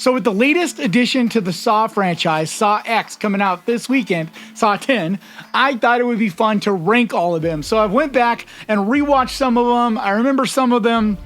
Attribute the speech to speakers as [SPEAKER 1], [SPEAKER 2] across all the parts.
[SPEAKER 1] So with the latest addition to the Saw franchise, Saw X, coming out this weekend, Saw 10, I thought it would be fun to rank all of them. So I went back and rewatched some of them. I remember some of them,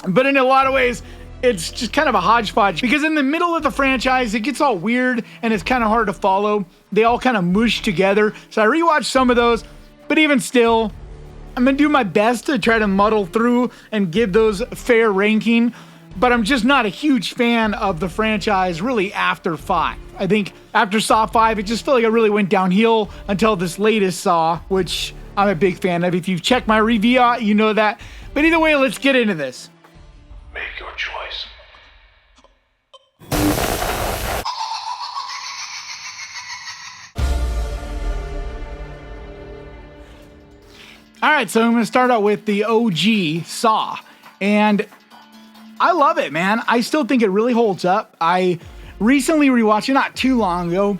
[SPEAKER 1] but in a lot of ways, it's just kind of a hodgepodge because in the middle of the franchise, it gets all weird and it's kind of hard to follow. They all kind of mush together. So I rewatched some of those, but even still, I'm going to do my best to try to muddle through and give those fair ranking. But I'm just not a huge fan of the franchise really after 5. I think after Saw 5, it just felt like it really went downhill until this latest Saw, which I'm a big fan of. If you've checked my review out, you know that. But either way, let's get into this.
[SPEAKER 2] Make your choice.
[SPEAKER 1] All right, so I'm going to start out with the OG Saw. And I love it, man. I still think it really holds up. I recently rewatched it not too long ago,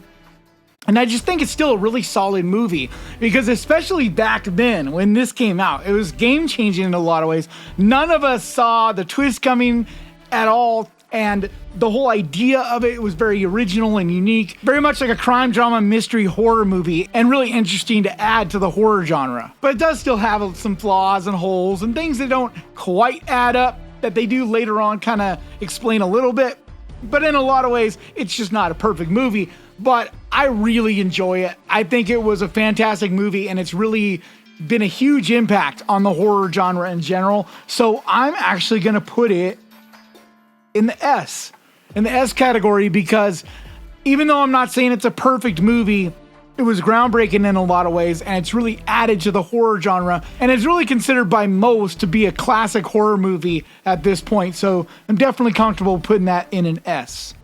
[SPEAKER 1] and I just think it's still a really solid movie because especially back then when this came out, it was game-changing in a lot of ways. None of us saw the twist coming at all, and the whole idea of it was very original and unique, very much like a crime drama mystery horror movie, and really interesting to add to the horror genre. But it does still have some flaws and holes and things that don't quite add up, that they do later on kind of explain a little bit, but in a lot of ways, it's just not a perfect movie, but I really enjoy it. I think it was a fantastic movie, and it's really been a huge impact on the horror genre in general, so I'm actually going to put it in the S category, because even though I'm not saying it's a perfect movie, it was groundbreaking in a lot of ways, and it's really added to the horror genre, and it's really considered by most to be a classic horror movie at this point, so I'm definitely comfortable putting that in an S.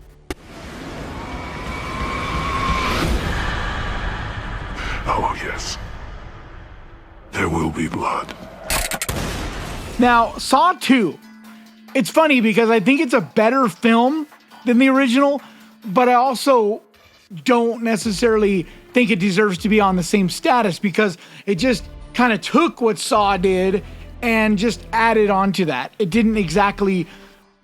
[SPEAKER 2] Oh, yes. There will be blood.
[SPEAKER 1] Now, Saw 2. It's funny because I think it's a better film than the original, but I also don't necessarily think it deserves to be on the same status because it just kind of took what Saw did and just added on to that. It didn't exactly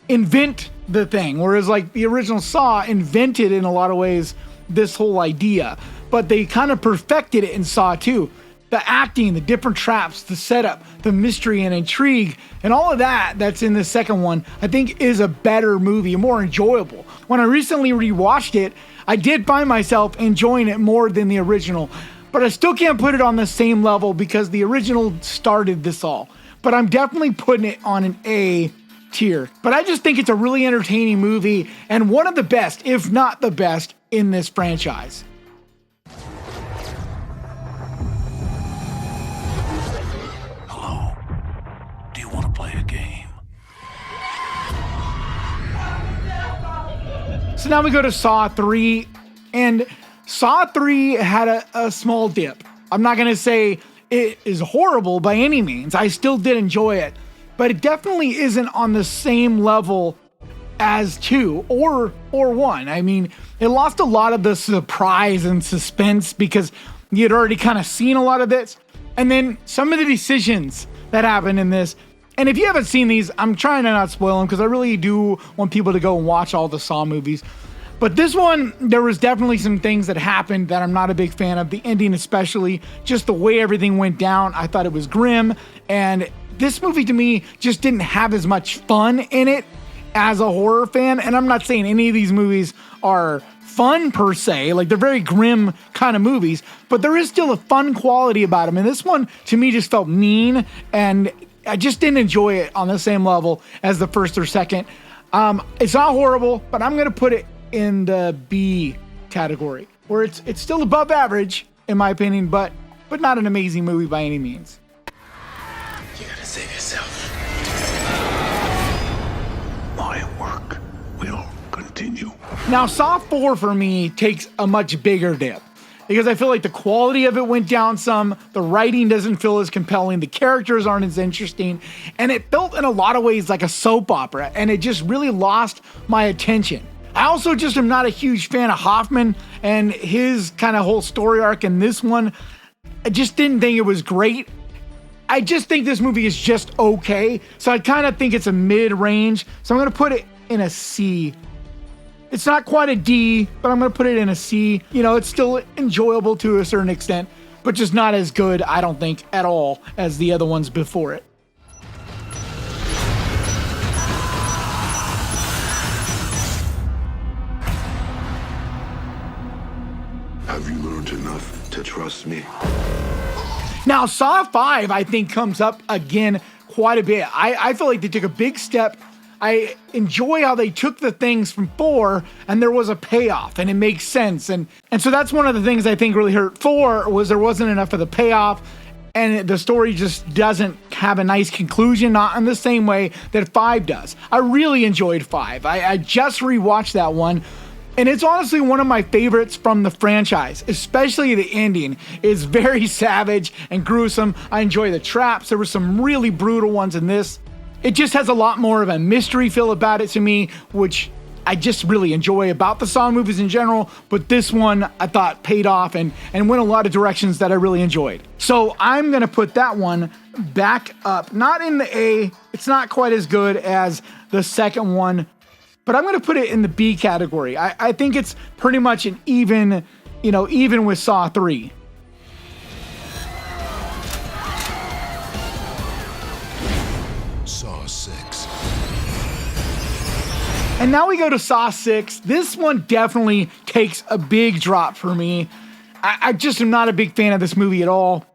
[SPEAKER 1] invent the thing, whereas like the original Saw invented in a lot of ways this whole idea, but they kind of perfected it in Saw 2. The acting, the different traps, the setup, the mystery and intrigue, and all of that that's in the second one, I think is a better movie, more enjoyable. When I recently rewatched it, I did find myself enjoying it more than the original, but I still can't put it on the same level because the original started this all. But I'm definitely putting it on an A tier. But I just think it's a really entertaining movie and one of the best, if not the best, in this franchise.
[SPEAKER 2] Hello. Do you want to play a game?
[SPEAKER 1] So now we go to Saw 3, and Saw 3 had a small dip. I'm not going to say it is horrible by any means. I still did enjoy it, but it definitely isn't on the same level as 2 or 1. I mean, it lost a lot of the surprise and suspense because you had already kind of seen a lot of this. And then some of the decisions that happen in this, and if you haven't seen these, I'm trying to not spoil them because I really do want people to go and watch all the Saw movies. But this one, there was definitely some things that happened that I'm not a big fan of. The ending especially, just the way everything went down, I thought it was grim. And this movie to me just didn't have as much fun in it as a horror fan. And I'm not saying any of these movies are fun per se, like they're very grim kind of movies, but there is still a fun quality about them. And this one to me just felt mean, and I just didn't enjoy it on the same level as the first or second. It's not horrible, but I'm going to put it in the B category, where it's still above average in my opinion, but not an amazing movie by any means.
[SPEAKER 2] You gotta save yourself. My work will continue.
[SPEAKER 1] Now, Saw 4 for me takes a much bigger dip because I feel like the quality of it went down some, the writing doesn't feel as compelling, the characters aren't as interesting, and it felt in a lot of ways like a soap opera, and it just really lost my attention. I also just am not a huge fan of Hoffman and his kind of whole story arc in this one. I just didn't think it was great. I just think this movie is just okay. So I kind of think it's a mid-range. So I'm going to put it in a C It's not quite a D, but I'm going to put it in a C. You know, it's still enjoyable to a certain extent, but just not as good, I don't think, at all as the other ones before it.
[SPEAKER 2] Have you learned enough to trust me?
[SPEAKER 1] Now, Saw 5, I think, comes up again quite a bit. I feel like they took a big step. I enjoy how they took the things from 4 and there was a payoff and it makes sense. And so that's one of the things I think really hurt 4 was there wasn't enough of the payoff and the story just doesn't have a nice conclusion, not in the same way that 5 does. I really enjoyed 5. I just rewatched that one. And it's honestly one of my favorites from the franchise, especially the ending. It's very savage and gruesome. I enjoy the traps. There were some really brutal ones in this. It just has a lot more of a mystery feel about it to me, which I just really enjoy about the Saw movies in general. But this one I thought paid off and went a lot of directions that I really enjoyed. So I'm going to put that one back up. Not in the A. It's not quite as good as the second one. But I'm going to put it in the B category. I think it's pretty much an even with Saw 3.
[SPEAKER 2] Saw 6.
[SPEAKER 1] And now we go to Saw 6. This one definitely takes a big drop for me. I just am not a big fan of this movie at all.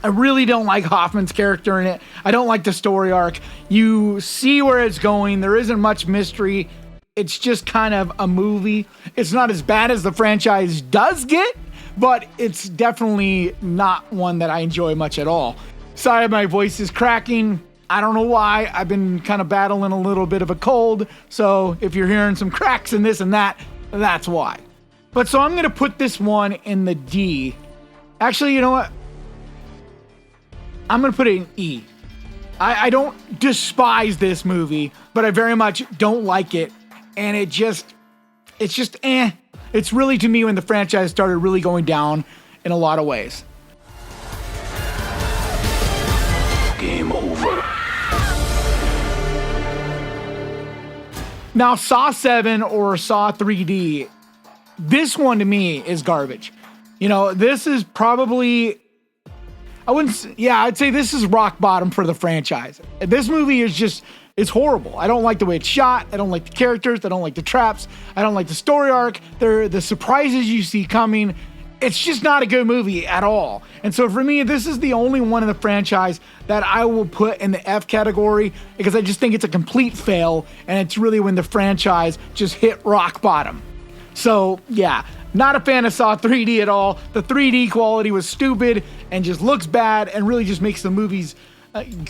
[SPEAKER 1] I really don't like Hoffman's character in it. I don't like the story arc. You see where it's going. There isn't much mystery. It's just kind of a movie. It's not as bad as the franchise does get, but it's definitely not one that I enjoy much at all. Sorry, my voice is cracking. I don't know why. I've been kind of battling a little bit of a cold. So if you're hearing some cracks and this and that, that's why. But so I'm going to put this one in the D. Actually, you know what? I'm going to put it in E. I don't despise this movie, but I very much don't like it. And it's just eh. It's really, to me, when the franchise started really going down in a lot of ways.
[SPEAKER 2] Game over.
[SPEAKER 1] Now, Saw 7 or Saw 3D, this one to me is garbage. You know, this is probably, I'd say this is rock bottom for the franchise. This movie is it's horrible. I don't like the way it's shot. I don't like the characters. I don't like the traps. I don't like the story arc. The surprises you see coming. It's just not a good movie at all. And so for me, this is the only one in the franchise that I will put in the F category because I just think it's a complete fail. And it's really when the franchise just hit rock bottom. So yeah, not a fan of Saw 3D at all. The 3D quality was stupid and just looks bad and really just makes the movie's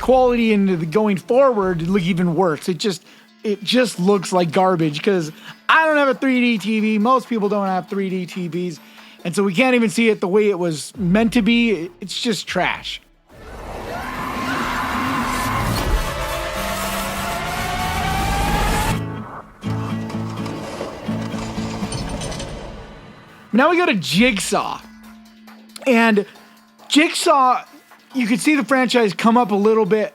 [SPEAKER 1] quality into the going forward look even worse. It just looks like garbage because I don't have a 3D TV. Most people don't have 3D TVs. And so we can't even see it the way it was meant to be. It's just trash. Now we go to Jigsaw. And Jigsaw, you could see the franchise come up a little bit.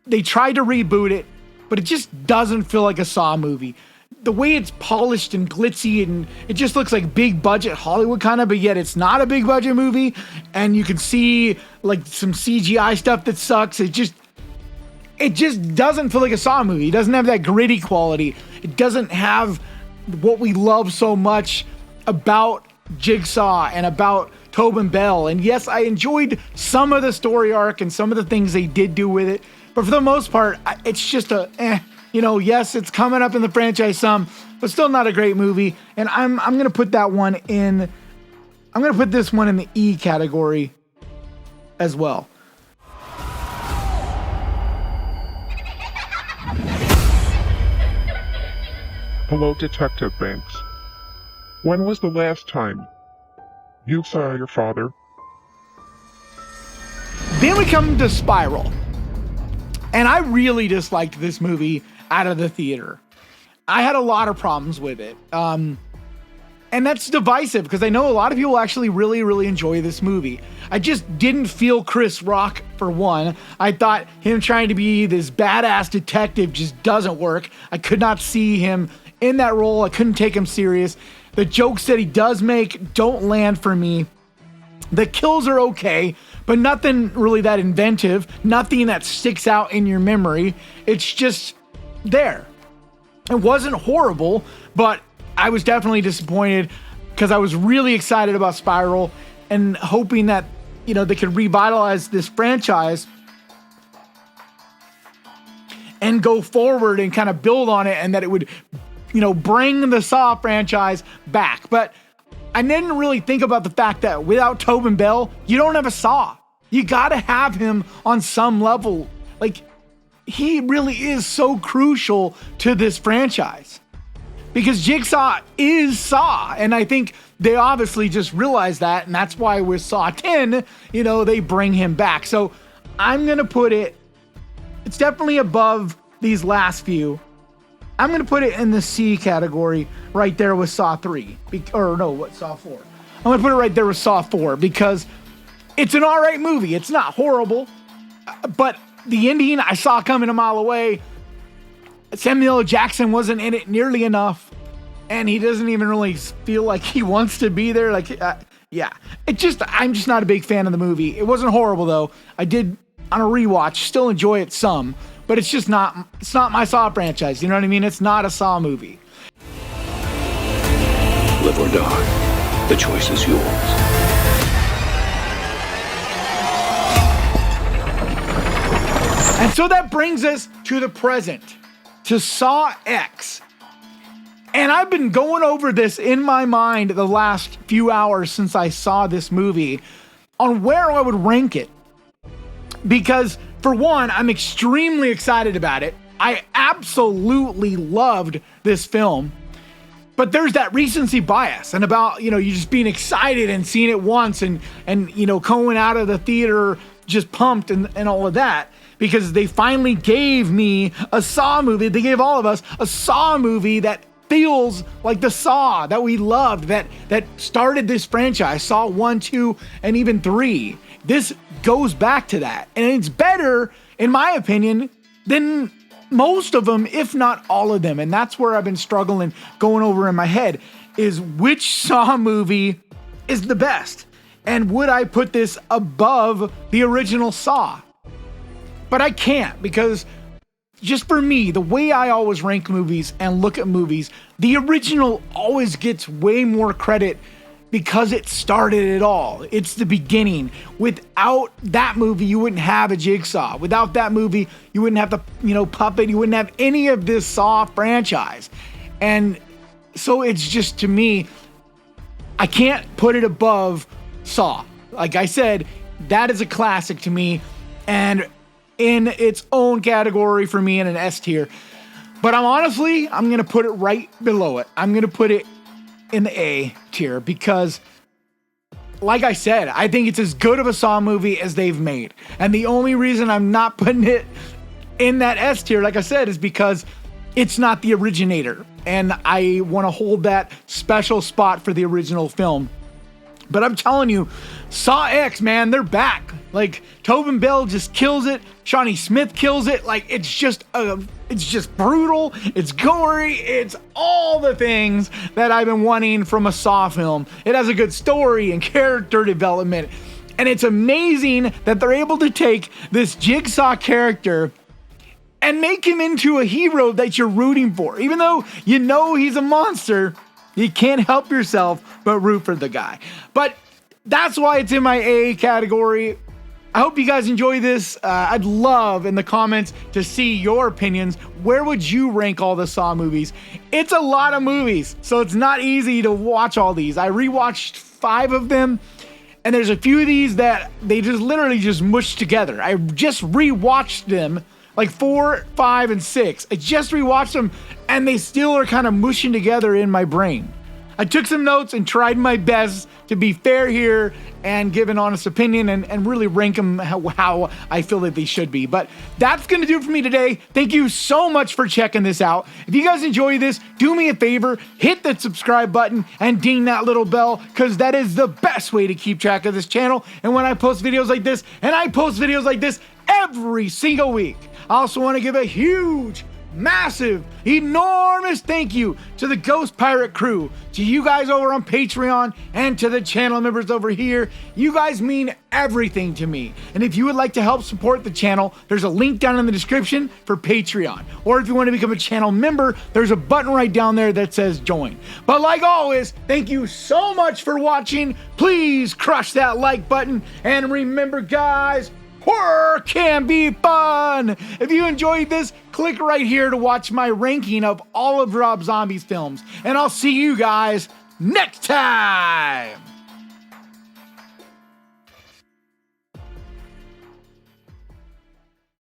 [SPEAKER 1] They tried to reboot it, but it just doesn't feel like a Saw movie. The way it's polished and glitzy and it just looks like big budget Hollywood kind of, but yet it's not a big budget movie. And you can see like some CGI stuff that sucks. It just doesn't feel like a Saw movie. It doesn't have that gritty quality. It doesn't have what we love so much about Jigsaw and about Tobin Bell. And yes, I enjoyed some of the story arc and some of the things they did do with it, but for the most part, it's just yes, it's coming up in the franchise some, but still not a great movie. And I'm gonna put that one in. I'm gonna put this one in the E category as well.
[SPEAKER 3] Hello, Detective Banks. When was the last time you saw your father?
[SPEAKER 1] Then we come to Spiral. And I really disliked this movie out of the theater. I had a lot of problems with it. And that's divisive because I know a lot of people actually really, really enjoy this movie. I just didn't feel Chris Rock for one. I thought him trying to be this badass detective just doesn't work. I could not see him in that role. I couldn't take him serious. The jokes that he does make don't land for me. The kills are okay, but nothing really that inventive, nothing that sticks out in your memory. It's just there. It wasn't horrible, but I was definitely disappointed because I was really excited about Spiral and hoping that, you know, they could revitalize this franchise and go forward and kind of build on it, and that it would, you know, bring the Saw franchise back. But I didn't really think about the fact that without Tobin Bell, you don't have a Saw. You gotta have him on some level. Like, he really is so crucial to this franchise. Because Jigsaw is Saw, and I think they obviously just realized that, and that's why with Saw 10, you know, they bring him back. So I'm gonna put it, it's definitely above these last few. I'm gonna put it in the C category right there with Saw 3. Saw 4. I'm gonna put it right there with Saw 4 because it's an alright movie. It's not horrible, but the ending I saw coming a mile away. Samuel L. Jackson wasn't in it nearly enough, and he doesn't even really feel like he wants to be there. Like, I'm just not a big fan of the movie. It wasn't horrible though. I did on a rewatch still enjoy it some, but it's not my Saw franchise. You know what I mean? It's not a Saw movie.
[SPEAKER 2] Live or die, the choice is yours.
[SPEAKER 1] And so that brings us to the present, to Saw X. And I've been going over this in my mind the last few hours since I saw this movie on where I would rank it. Because, for one, I'm extremely excited about it. I absolutely loved this film. But there's that recency bias and about, you know, you just being excited and seeing it once and you know, going out of the theater just pumped and all of that. Because they finally gave me a Saw movie. They gave all of us a Saw movie that feels like the Saw that we loved, that started this franchise. Saw 1, 2, and even 3. This goes back to that. And it's better, in my opinion, than most of them, if not all of them. And that's where I've been struggling going over in my head, is which Saw movie is the best? And would I put this above the original Saw? But I can't, because just for me, the way I always rank movies and look at movies, the original always gets way more credit because it started it all. It's the beginning. Without that movie, you wouldn't have a Jigsaw. Without that movie, you wouldn't have the, you know, Puppet. You wouldn't have any of this Saw franchise. And so it's just, to me, I can't put it above Saw. Like I said, that is a classic to me. And in its own category for me in an S tier. But I'm going to put it right below it. I'm going to put it in the A tier because, like I said, I think it's as good of a Saw movie as they've made. And the only reason I'm not putting it in that S tier, like I said, is because it's not the originator. And I want to hold that special spot for the original film. But I'm telling you, Saw X, man, they're back. Like, Tobin Bell just kills it. Shawnee Smith kills it. Like, it's just brutal. It's gory. It's all the things that I've been wanting from a Saw film. It has a good story and character development. And it's amazing that they're able to take this Jigsaw character and make him into a hero that you're rooting for. Even though you know he's a monster, you can't help yourself but root for the guy. But that's why it's in my A category. I hope you guys enjoy this. I'd love in the comments to see your opinions. Where would you rank all the Saw movies? It's a lot of movies, so it's not easy to watch all these. I rewatched 5 of them, and there's a few of these that they just literally just mushed together. I just rewatched them, like 4, 5, and 6. I just rewatched them, and they still are kind of mushing together in my brain. I took some notes and tried my best to be fair here and give an honest opinion and really rank them how I feel that they should be. But that's going to do it for me today. Thank you so much for checking this out. If you guys enjoy this, do me a favor, hit the subscribe button and ding that little bell, because that is the best way to keep track of this channel. And when I post videos like this, and I post videos like this every single week, I also want to give a huge massive, enormous thank you to the Ghost Pirate crew, to you guys over on Patreon, and to the channel members over here. You guys mean everything to me. And if you would like to help support the channel, there's a link down in the description for Patreon. Or if you want to become a channel member, there's a button right down there that says join. But like always, thank you so much for watching. Please crush that like button. And remember, guys, horror can be fun! If you enjoyed this, click right here to watch my ranking of all of Rob Zombie's films. And I'll see you guys next time!